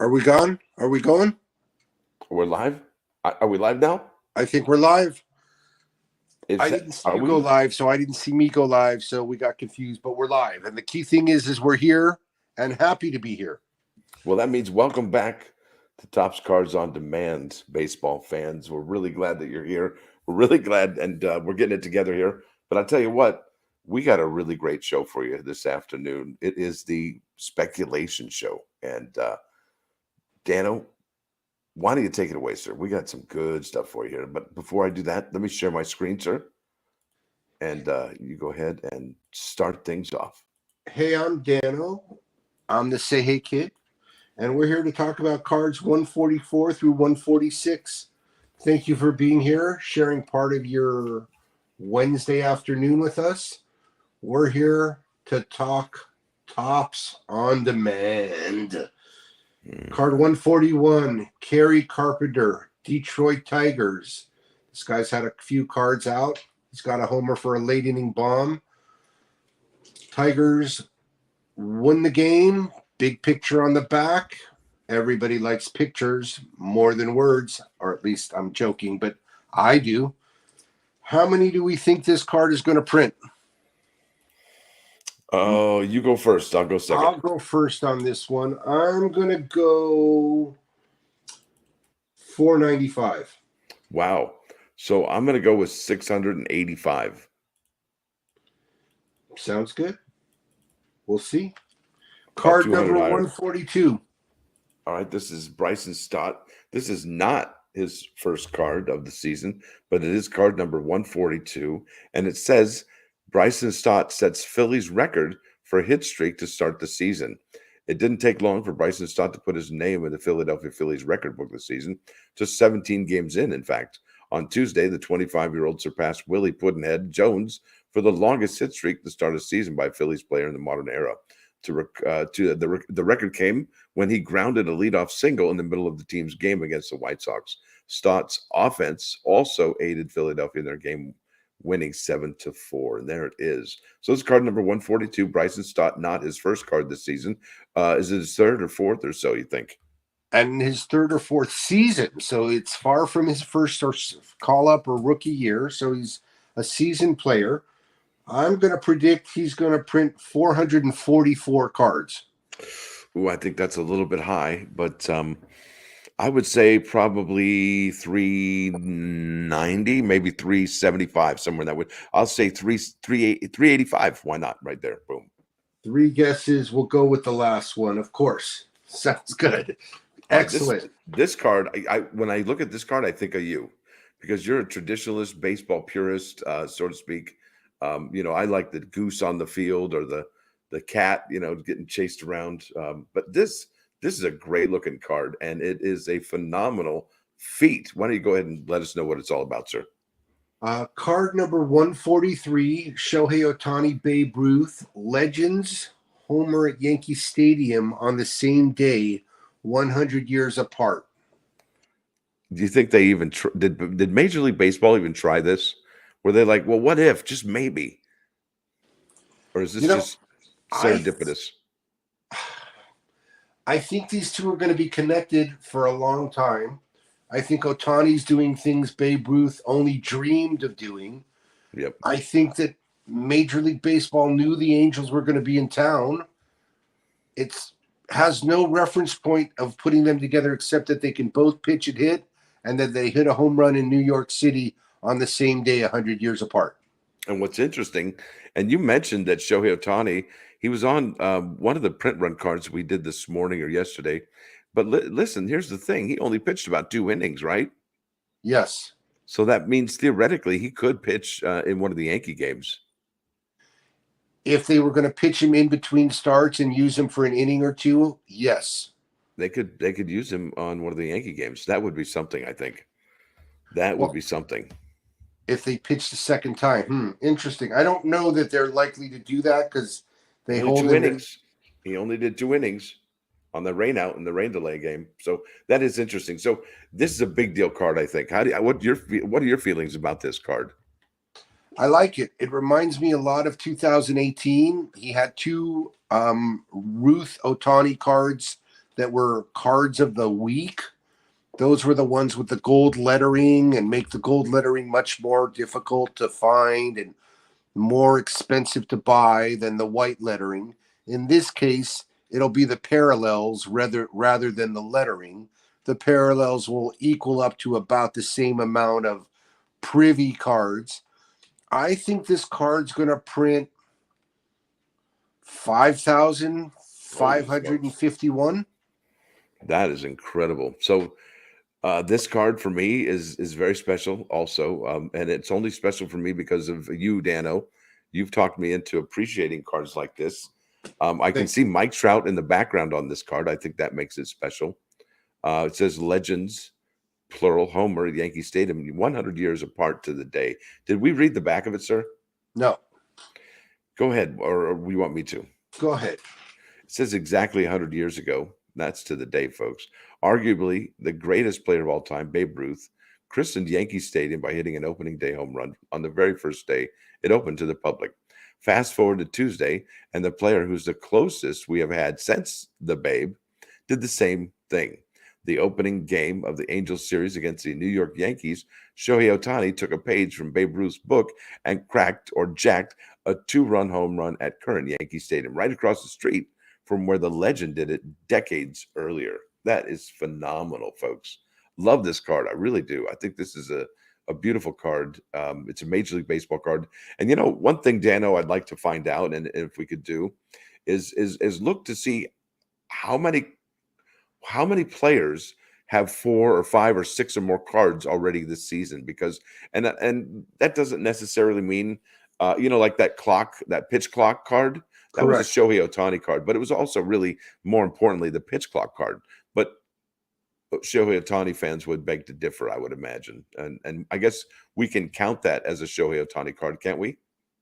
Are we gone? Are we going? We're live. Are we live now? I think we're live. Is I that, didn't see are you go we? live, so I didn't see me go live, so we got confused, but we're live. And the key thing is we're here and happy to be here. Well, that means welcome back to Topps Cards on Demand, baseball fans. We're really glad that you're here. We're really glad, and we're getting it together here. But I'll tell you what, we got a really great show for you this afternoon. It is the speculation show, and Dano, why don't you take it away, sir? We got some good stuff for you here. But before I do that, let me share my screen, sir. And you go ahead and start things off. Hey, I'm Dano. I'm the Say Hey Kid, and we're here to talk about cards 144 through 146. Thank you for being here, sharing part of your Wednesday afternoon with us. We're here to talk Topps on Demand. Card 141, Kerry Carpenter, Detroit Tigers. This guy's had a few cards out. He's got a homer for a late inning bomb. Tigers won the game. Big picture on the back. Everybody likes pictures more than words, or at least I'm joking, but I do. How many do we think this card is going to print? Oh, you go first. I'll go second. I'll go first on this one. I'm going to go 495. Wow. So I'm going to go with 685. Sounds good. We'll see. Card number 142. All right. This is Bryson Stott. This is not his first card of the season, but it is card number 142. And it says Bryson Stott sets Phillies record for a hit streak to start the season. It didn't take long for Bryson Stott to put his name in the Philadelphia Phillies record book this season, just 17 games in fact. On Tuesday, the 25-year-old surpassed Willie Puddinhead Jones for the longest hit streak to start a season by a Phillies player in the modern era. The record came when he grounded a leadoff single in the middle of the team's game against the White Sox. Stott's offense also aided Philadelphia in their game, winning 7-4. And there it is. So it's card number 142. Bryson Stott, not his first card this season. Is it his third or fourth or so, you think? And his third or fourth season. So it's far from his first or call-up or rookie year. So he's a seasoned player. I'm going to predict he's going to print 444 cards. Ooh, I think that's a little bit high, but I would say probably 390, maybe 375, somewhere in that way. I'll say 385. Why not? Right there. Boom. 3 guesses. We'll go with the last one, of course. Sounds good. Excellent. This card, when I look at this card, I think of you because you're a traditionalist baseball purist, so to speak. I like the goose on the field or the cat, getting chased around. But this is a great looking card, and it is a phenomenal feat. Why don't you go ahead and let us know what it's all about, sir? Card number 143, Shohei Ohtani, Babe Ruth, Legends, homer at Yankee Stadium on the same day, 100 years apart. Do you think they even did Major League Baseball even try this? Were they like, well, what if, just maybe? Or is this just serendipitous? I think these two are going to be connected for a long time. I think Ohtani's doing things Babe Ruth only dreamed of doing. Yep. I think that Major League Baseball knew the Angels were going to be in town. It has no reference point of putting them together except that they can both pitch and hit, and that they hit a home run in New York City on the same day, 100 years apart. And what's interesting, and you mentioned that Shohei Ohtani, he was on one of the print run cards we did this morning or yesterday. But listen, here's the thing. He only pitched about 2 innings, right? Yes. So that means theoretically he could pitch in one of the Yankee games. If they were going to pitch him in between starts and use him for an inning or two, yes. They could use him on one of the Yankee games. That would be something, I think. That would be something. If they pitch the second time. Interesting. I don't know that they're likely to do that because they hold 2 innings. He only did 2 innings on the rain out in the rain delay game. So that is interesting. So this is a big deal card, I think. What are your feelings about this card? I like it. It reminds me a lot of 2018. He had 2 Ruth Ohtani cards that were cards of the week. Those were the ones with the gold lettering and make the gold lettering much more difficult to find and more expensive to buy than the white lettering. In this case, it'll be the parallels rather than the lettering. The parallels will equal up to about the same amount of privy cards. I think this card's going to print 5,551. That is incredible. So this card for me is very special also, and it's only special for me because of you, Dano. You've talked me into appreciating cards like this. I can see Mike Trout in the background on this card. I think that makes it special. It says Legends, plural, Homer, Yankee Stadium, 100 years apart to the day. Did we read the back of it, sir? No. Go ahead, or we want me to? Go ahead. It says exactly 100 years ago. That's to the day, folks. Arguably the greatest player of all time, Babe Ruth, christened Yankee Stadium by hitting an opening day home run on the very first day it opened to the public. Fast forward to Tuesday, and the player who's the closest we have had since the Babe did the same thing. The opening game of the Angels series against the New York Yankees, Shohei Ohtani took a page from Babe Ruth's book and cracked or jacked a 2-run home run at current Yankee Stadium, right across the street from where the legend did it decades earlier. That is phenomenal, folks. Love this card. I really do. I think this is a beautiful card. It's a Major League Baseball card. And you know, one thing, Dano, I'd like to find out, and if we could do, is look to see how many players have 4 or 5 or 6 or more cards already this season. Because and that doesn't necessarily mean like that pitch clock card. That Correct. was a Shohei Ohtani card, but it was also really, more importantly, the pitch clock card. But Shohei Ohtani fans would beg to differ, I would imagine. And I guess we can count that as a Shohei Ohtani card, can't we?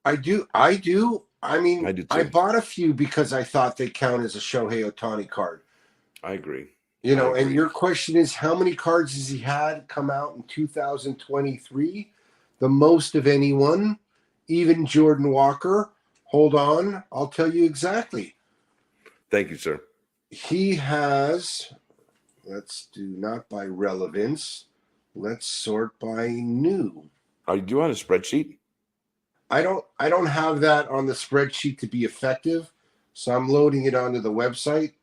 I do. I mean, I do too. I bought a few because I thought they count as a Shohei Ohtani card. I agree. And your question is, how many cards has he had come out in 2023? The most of anyone, even Jordan Walker. Hold on, I'll tell you exactly. Thank you, sir. He has, let's do not by relevance. Let's sort by new. Are you on a spreadsheet? I don't have that on the spreadsheet to be effective, so I'm loading it onto the website.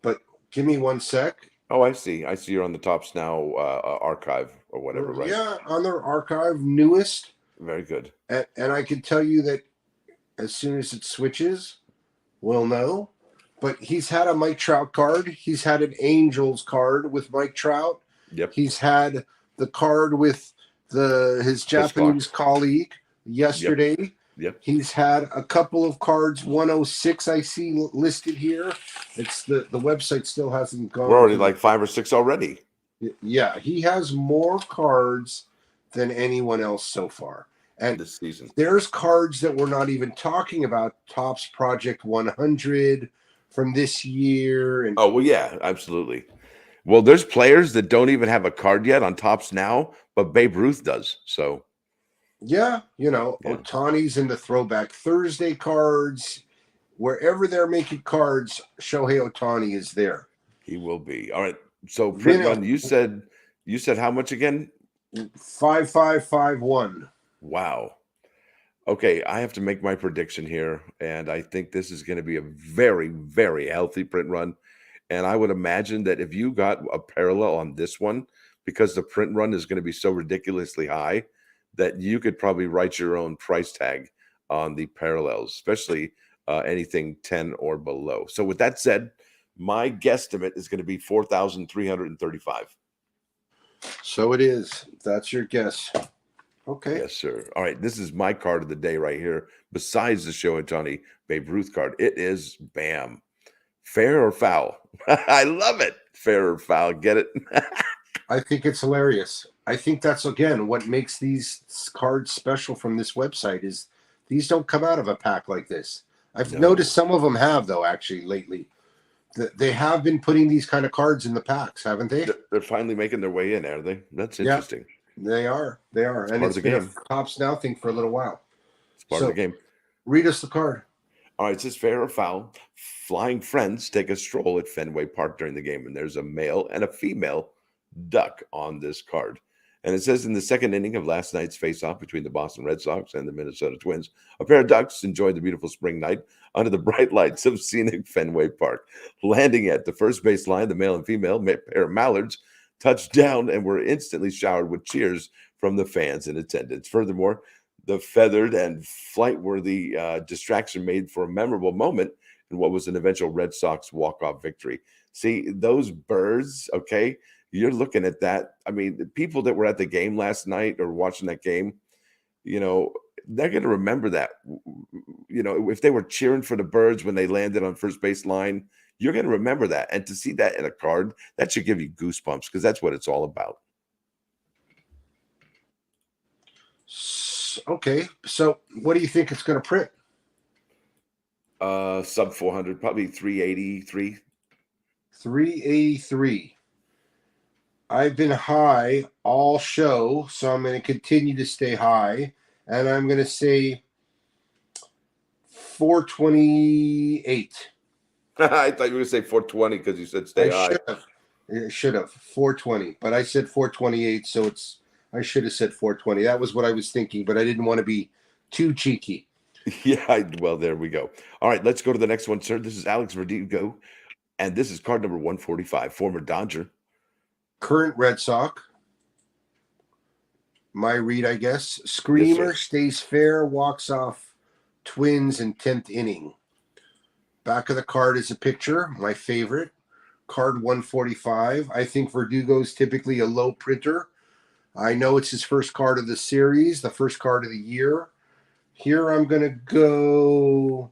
But give me one sec. Oh, I see. You're on the Tops Now archive or whatever, right? Yeah, on their archive, newest. Very good. And I can tell you that as soon as it switches, we'll know. But he's had a Mike Trout card. He's had an Angels card with Mike Trout. Yep. He's had the card with his Japanese colleague yesterday. Yep. He's had a couple of cards, 106 I see listed here. It's the website still hasn't gone. We're already like 5 or 6 already. Yeah, he has more cards than anyone else so far. And this season, there's cards that we're not even talking about. Topps Project 100 from this year. And oh, well, yeah, absolutely. Well, there's players that don't even have a card yet on Topps Now, but Babe Ruth does. So, yeah. Ohtani's in the Throwback Thursday cards. Wherever they're making cards, Shohei Ohtani is there. He will be. All right. So, print run, you said how much again? 5,551. Wow. Okay, I have to make my prediction here, and I think this is going to be a very, very healthy print run. And I would imagine that if you got a parallel on this one, because the print run is going to be so ridiculously high, that you could probably write your own price tag on the parallels, especially anything 10 or below. So with that said, my guesstimate is going to be 4,335. So it is. That's your guess. Okay. Yes, sir. All right. This is my card of the day right here. Besides the Shohei Ohtani Babe Ruth card, it is bam. Fair or foul? I love it. Fair or foul? Get it? I think it's hilarious. I think that's, again, what makes these cards special from this website is these don't come out of a pack like this. I've noticed some of them have, though, actually, lately. They have been putting these kind of cards in the packs, haven't they? They're finally making their way in, are they? That's interesting. Yeah. They are. And it's been a Topps Now thing for a little while. It's part of the game. Read us the card. All right, it says fair or foul. Flying friends take a stroll at Fenway Park during the game, and there's a male and a female duck on this card. And it says in the second inning of last night's face-off between the Boston Red Sox and the Minnesota Twins, a pair of ducks enjoyed the beautiful spring night under the bright lights of scenic Fenway Park. Landing at the first base line, the male and female pair of mallards touched down and were instantly showered with cheers from the fans in attendance. Furthermore, the feathered and flight-worthy distraction made for a memorable moment in what was an eventual Red Sox walk-off victory. See, those birds, okay, you're looking at that. I mean, the people that were at the game last night or watching that game, they're going to remember that. If they were cheering for the birds when they landed on first base line, you're going to remember that. And to see that in a card, that should give you goosebumps because that's what it's all about. Okay, so what do you think it's going to print? Sub 400, probably 383. 383. I've been high all show, so I'm going to continue to stay high, and I'm going to say 428. I thought you were going to say 420 because you said stay high. I should have 420, but I said 428, so I should have said 420. That was what I was thinking, but I didn't want to be too cheeky. Yeah, well, there we go. All right, let's go to the next one, sir. This is Alex Verdugo, and this is card number 145, former Dodger. Current Red Sox. My read, I guess. Screamer, Yes, stays fair, walks off Twins in 10th inning. Back of the card is a picture, my favorite. Card 145. I think Verdugo's typically a low printer. I know it's his first card of the series, the first card of the year. Here I'm going to go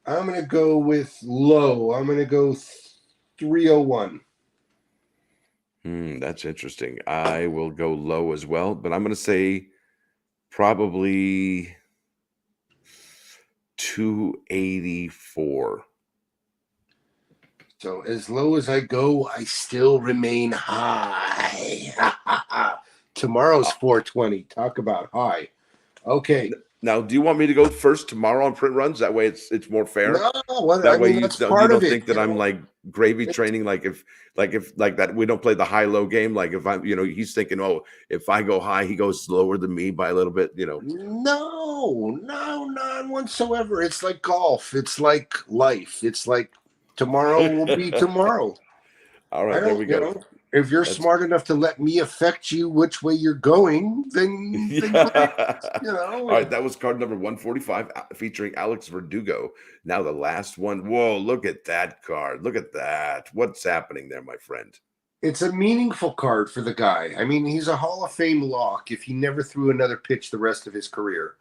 with low. I'm going to go 301. That's interesting. I will go low as well, but I'm going to say probably 284. So as low as I go, I still remain high. Tomorrow's 420. Talk about high. Okay. Now, do you want me to go first tomorrow on print runs? That way it's more fair. No, That's part of it. Think that I'm like gravy training, like if that we don't play the high-low game. Like if I'm, he's thinking, oh, if I go high, he goes lower than me by a little bit, No, none whatsoever. It's like golf. It's like life. It's like tomorrow will be tomorrow. All right, there we go. If you're smart enough to let me affect you which way you're going, then All right, that was card number 145 featuring Alex Verdugo. Now the last one. Whoa, look at that card. Look at that. What's happening there, my friend? It's a meaningful card for the guy. I mean, he's a Hall of Fame lock if he never threw another pitch the rest of his career.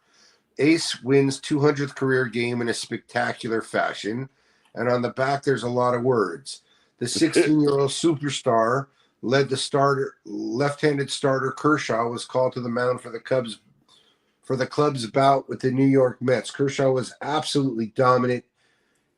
Ace wins 200th career game in a spectacular fashion. And on the back, there's a lot of words. The 16-year-old superstar led the left-handed starter Kershaw was called to the mound for the club's bout with the New York Mets. Kershaw was absolutely dominant,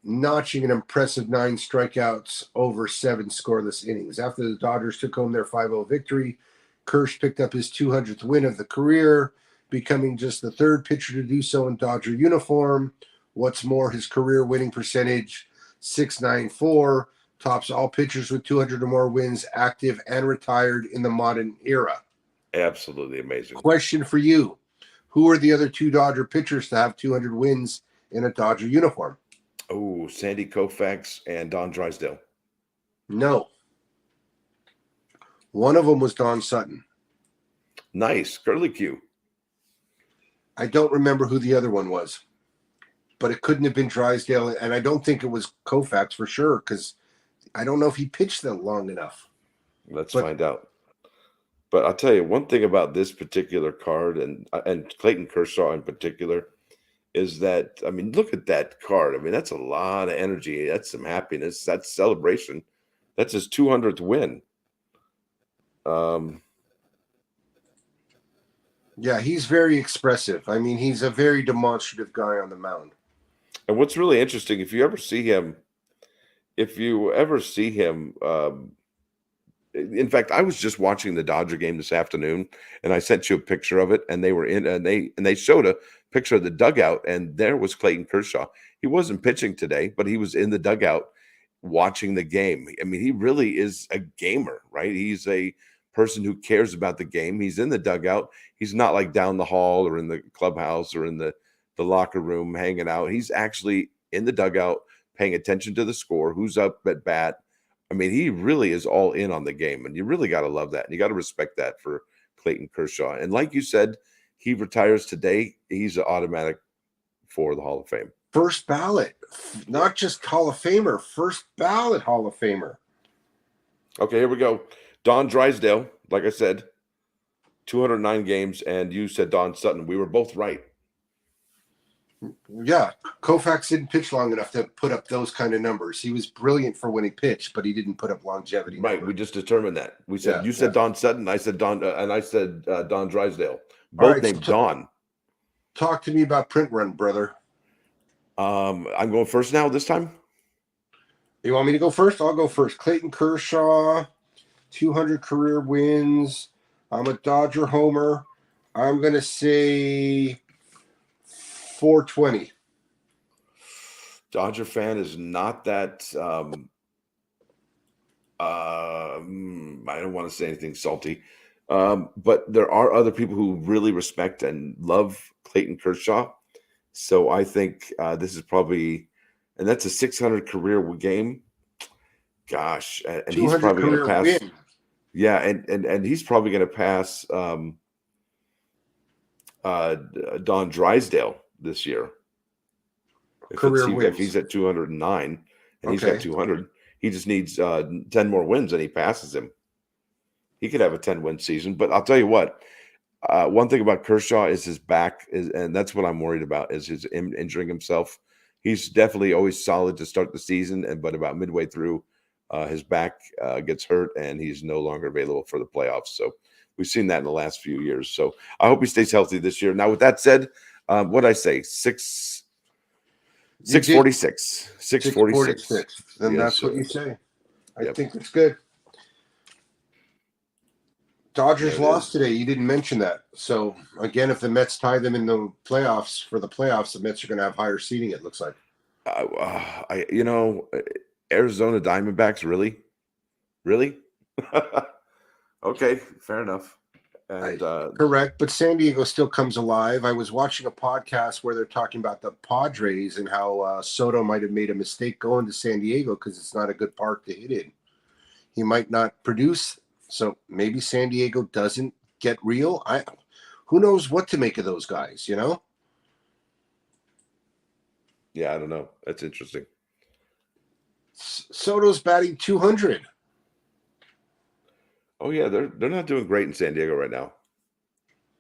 notching an impressive 9 strikeouts over 7 scoreless innings. After the Dodgers took home their 5-0 victory, Kersh picked up his 200th win of the career, becoming just the 3rd pitcher to do so in Dodger uniform. What's more, his career winning percentage, .694, tops all pitchers with 200 or more wins, active and retired in the modern era. Absolutely amazing. Question for you. Who are the other 2 Dodger pitchers to have 200 wins in a Dodger uniform? Oh, Sandy Koufax and Don Drysdale. No. One of them was Don Sutton. Nice. Curly Q. I don't remember who the other one was, but it couldn't have been Drysdale, and I don't think it was Koufax for sure, because I don't know if he pitched that long enough. Let's find out. But I'll tell you one thing about this particular card and Clayton Kershaw in particular is that, I mean, look at that card. I mean, that's a lot of energy. That's some happiness. That's celebration. That's his 200th win. Yeah, he's very expressive. I mean, he's a very demonstrative guy on the mound. And what's really interesting, if you ever see him In fact, I was just watching the Dodger game this afternoon, and I sent you a picture of it. And they were in, and they showed a picture of the dugout, and there was Clayton Kershaw. He wasn't pitching today, but he was in the dugout watching the game. I mean, he really is a gamer, right? He's a person who cares about the game. He's in the dugout. He's not like down the hall or in the clubhouse or in the locker room hanging out. He's actually in the dugout paying attention to the score, who's up at bat. I mean, he really is all in on the game, and you really got to love that. And you got to respect that for Clayton Kershaw. And like you said, he retires today. He's an automatic for the Hall of Fame. First ballot, not just Hall of Famer, first ballot Hall of Famer. Okay, here we go. Don Drysdale, like I said, 209 games, and you said Don Sutton. We were both right. Yeah, Koufax didn't pitch long enough to put up those kind of numbers. He was brilliant for when he pitched, but he didn't put up longevity. Right, numbers. we just determined that. We said you said Don Sutton, I said Don, and I said Don Drysdale. Both All right, named Don. Talk to me about print run, brother. I'm going first now this time. You want me to go first? I'll go first. Clayton Kershaw, 200 career wins. I'm a Dodger homer. I'm going to say 420. Dodger fan is not that. I don't want to say anything salty, but there are other people who really respect and love Clayton Kershaw. So I think this is probably, and that's a 600 career game. Gosh, and he's probably going to pass. Win. Yeah, and he's probably going to pass Don Drysdale this year. If he's at 209 and he's got 200, he just needs 10 more wins and he passes him. He could have a 10-win season. But I'll tell you what, one thing about Kershaw is his back, and that's what I'm worried about, is his injuring himself. He's definitely always solid to start the season, but about midway through, his back gets hurt and he's no longer available for the playoffs. So we've seen that in the last few years. So I hope he stays healthy this year. Now, with that said, what did I say? 646. 646. Then Yes, that's what you say. I think it's good. Dodgers lost today. You didn't mention that. So, again, if the Mets tie them in the playoffs, the Mets are going to have higher seeding, it looks like. Arizona Diamondbacks, really? Okay, fair enough. And correct, but San Diego still comes alive. I was watching a podcast where they're talking about the Padres and how Soto might have made a mistake going to San Diego because it's not a good park to hit in. He might not produce, so maybe San Diego doesn't get real. Who knows what to make of those guys, you know? Yeah, I don't know. That's interesting. Soto's batting 200. Oh yeah, they're not doing great in San Diego right now,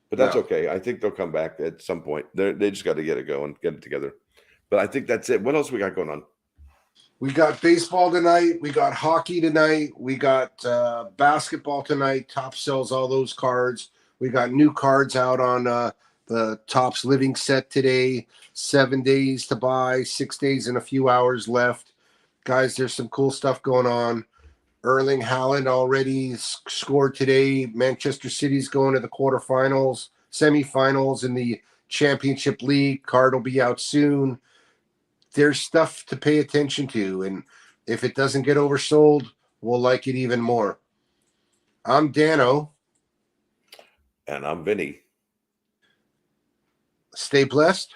but that's okay. I think they'll come back at some point. They just got to get it going, get it together. But I think that's it. What else we got going on? We got baseball tonight. We got hockey tonight. We got basketball tonight. Top sells all those cards. We got new cards out on the Topps Living set today. 7 days to buy, 6 days and a few hours left. Guys, there's some cool stuff going on. Erling Haaland already scored today. Manchester City's going to the quarterfinals, semifinals in the Championship League. Card will be out soon. There's stuff to pay attention to, and if it doesn't get oversold, we'll like it even more. I'm Dano. And I'm Vinny. Stay blessed.